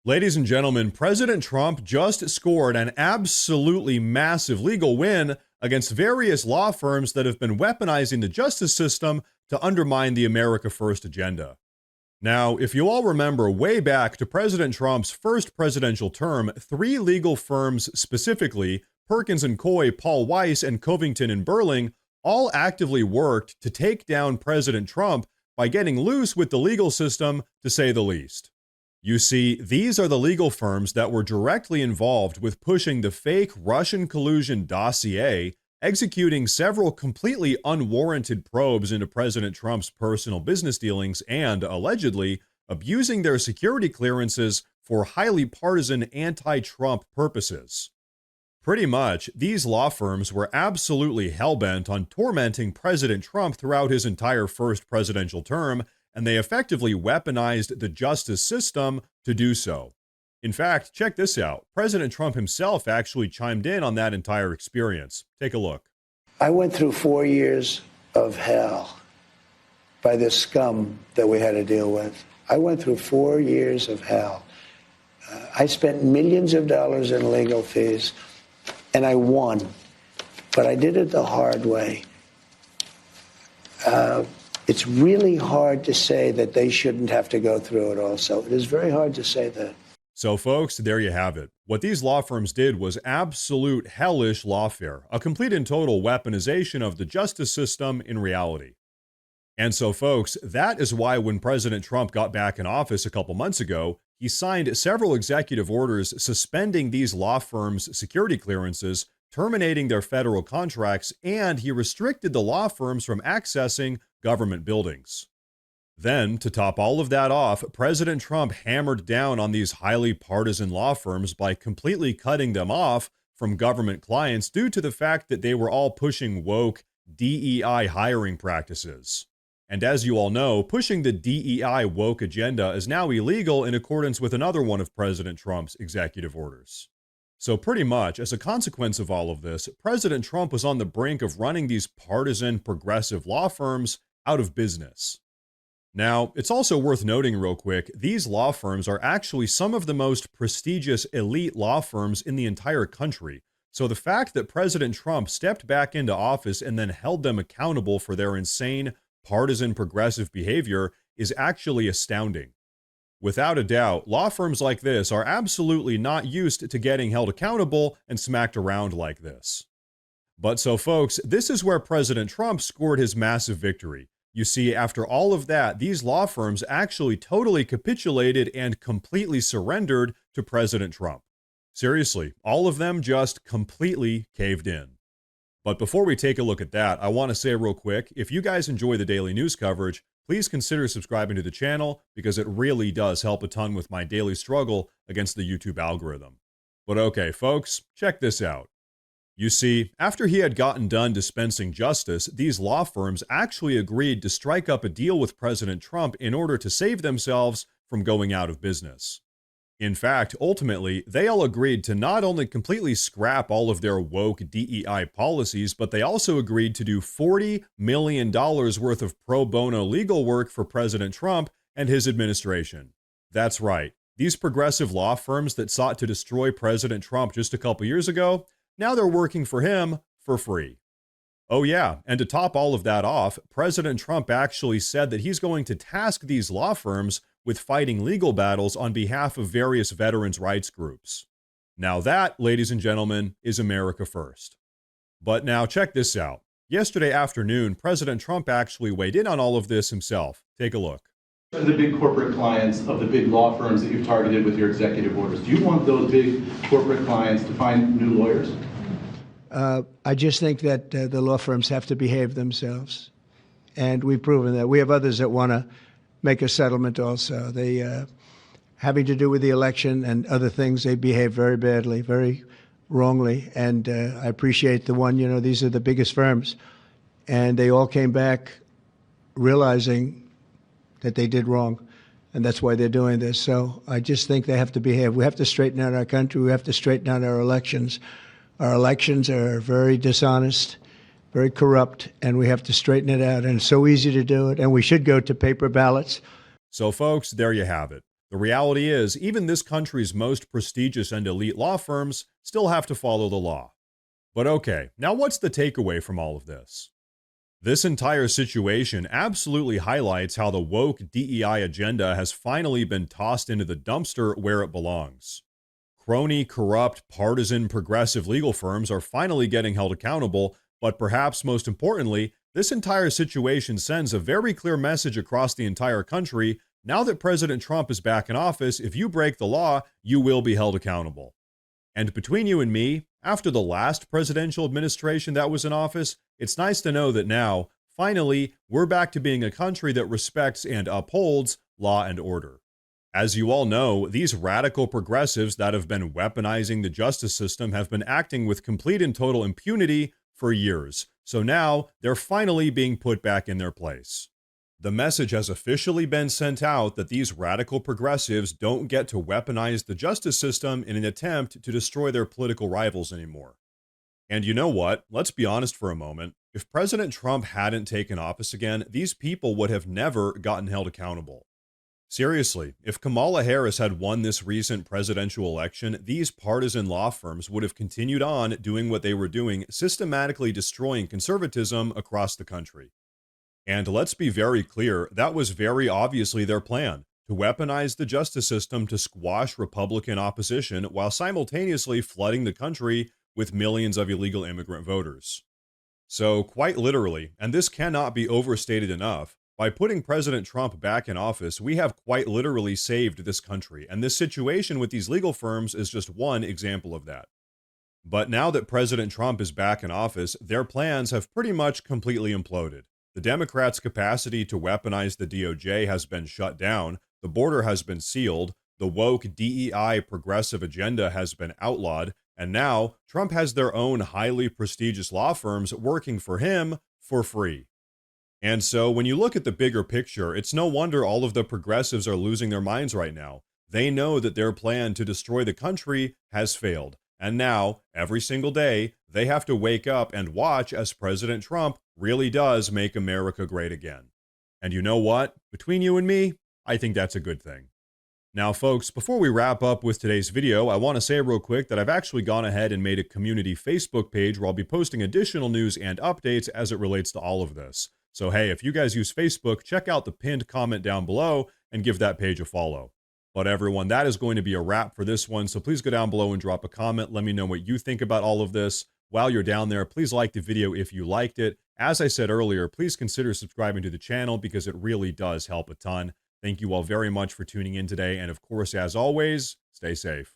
Ladies and gentlemen, President Trump just scored an absolutely massive legal win against various law firms that have been weaponizing the justice system to undermine the America First agenda. Now, if you all remember way back to President Trump's first presidential term, three legal firms specifically, Perkins and Coie, Paul Weiss, and Covington and Burling, all actively worked to take down President Trump by getting loose with the legal system, to say the least. You see, these are the legal firms that were directly involved with pushing the fake Russian collusion dossier, executing several completely unwarranted probes into President Trump's personal business dealings, and, allegedly, abusing their security clearances for highly partisan anti-Trump purposes. Pretty much, these law firms were absolutely hell-bent on tormenting President Trump throughout his entire first presidential term, and they effectively weaponized the justice system to do so. In fact, check this out. President Trump himself actually chimed in on that entire experience. Take a look. I went through 4 years of hell by this scum that we had to deal with. I went through 4 years of hell. I spent millions of dollars in legal fees, and I won. But I did it the hard way. It's really hard to say that they shouldn't have to go through it also. It is very hard to say that. So folks, there you have it. What these law firms did was absolute hellish lawfare, a complete and total weaponization of the justice system in reality. And so folks, that is why when President Trump got back in office a couple months ago, he signed several executive orders suspending these law firms' security clearances, terminating their federal contracts, and he restricted the law firms from accessing government buildings. Then, to top all of that off, President Trump hammered down on these highly partisan law firms by completely cutting them off from government clients due to the fact that they were all pushing woke DEI hiring practices. And as you all know, pushing the DEI woke agenda is now illegal in accordance with another one of President Trump's executive orders. So pretty much, as a consequence of all of this, President Trump was on the brink of running these partisan progressive law firms out of business. Now, it's also worth noting real quick, these law firms are actually some of the most prestigious elite law firms in the entire country. So the fact that President Trump stepped back into office and then held them accountable for their insane partisan progressive behavior is actually astounding. Without a doubt, law firms like this are absolutely not used to getting held accountable and smacked around like this. But so folks, this is where President Trump scored his massive victory. You see, after all of that, these law firms actually totally capitulated and completely surrendered to President Trump. Seriously, all of them just completely caved in. But before we take a look at that, I want to say real quick, if you guys enjoy the daily news coverage, please consider subscribing to the channel because it really does help a ton with my daily struggle against the YouTube algorithm. But okay, folks, check this out. You see, after he had gotten done dispensing justice, these law firms actually agreed to strike up a deal with President Trump in order to save themselves from going out of business. In fact, ultimately, they all agreed to not only completely scrap all of their woke DEI policies, but they also agreed to do $40 million worth of pro bono legal work for President Trump and his administration. That's right, these progressive law firms that sought to destroy President Trump just a couple years ago, now they're working for him for free. Oh yeah, and to top all of that off, President Trump actually said that he's going to task these law firms with fighting legal battles on behalf of various veterans' rights groups. Now that, ladies and gentlemen, is America First. But now check this out. Yesterday afternoon, President Trump actually weighed in on all of this himself. Take a look. The big corporate clients of the big law firms that you've targeted with your executive orders, do you want those big corporate clients to find new lawyers? I just think that the law firms have to behave themselves, and we've proven that. We have others that want to make a settlement also. They, having to do with the election and other things, they behave very badly, very wrongly, and I appreciate the one, these are the biggest firms, and they all came back realizing that they did wrong, and that's why they're doing this. So I just think they have to behave. We have to straighten out our country. We have to straighten out our elections. Our elections are very dishonest, very corrupt, and we have to straighten it out. And it's so easy to do it, and we should go to paper ballots. So folks, there you have it. The reality is, even this country's most prestigious and elite law firms still have to follow the law. But okay, now what's the takeaway from all of this? This entire situation absolutely highlights how the woke DEI agenda has finally been tossed into the dumpster where it belongs. Crony, corrupt, partisan, progressive legal firms are finally getting held accountable, but perhaps most importantly, this entire situation sends a very clear message across the entire country. Now that President Trump is back in office, if you break the law, you will be held accountable. And between you and me, after the last presidential administration that was in office, it's nice to know that now, finally, we're back to being a country that respects and upholds law and order. As you all know, these radical progressives that have been weaponizing the justice system have been acting with complete and total impunity for years. So now they're finally being put back in their place. The message has officially been sent out that these radical progressives don't get to weaponize the justice system in an attempt to destroy their political rivals anymore. And you know what? Let's be honest for a moment. If President Trump hadn't taken office again, these people would have never gotten held accountable. Seriously, if Kamala Harris had won this recent presidential election, these partisan law firms would have continued on doing what they were doing, systematically destroying conservatism across the country. And let's be very clear, that was very obviously their plan, to weaponize the justice system to squash Republican opposition while simultaneously flooding the country with millions of illegal immigrant voters. So, quite literally, and this cannot be overstated enough, by putting President Trump back in office, we have quite literally saved this country, and this situation with these legal firms is just one example of that. But now that President Trump is back in office, their plans have pretty much completely imploded. The Democrats' capacity to weaponize the DOJ has been shut down, the border has been sealed, the woke DEI progressive agenda has been outlawed, and now Trump has their own highly prestigious law firms working for him for free. And so when you look at the bigger picture, it's no wonder all of the progressives are losing their minds right now. They know that their plan to destroy the country has failed. And now, every single day, they have to wake up and watch as President Trump really does make America great again. And you know what? Between you and me, I think that's a good thing. Now, folks, before we wrap up with today's video, I want to say real quick that I've actually gone ahead and made a community Facebook page where I'll be posting additional news and updates as it relates to all of this. So hey, if you guys use Facebook, check out the pinned comment down below and give that page a follow. But everyone, that is going to be a wrap for this one, so please go down below and drop a comment. Let me know what you think about all of this. While you're down there, please like the video if you liked it. As I said earlier, please consider subscribing to the channel because it really does help a ton. Thank you all very much for tuning in today, and of course, as always, stay safe.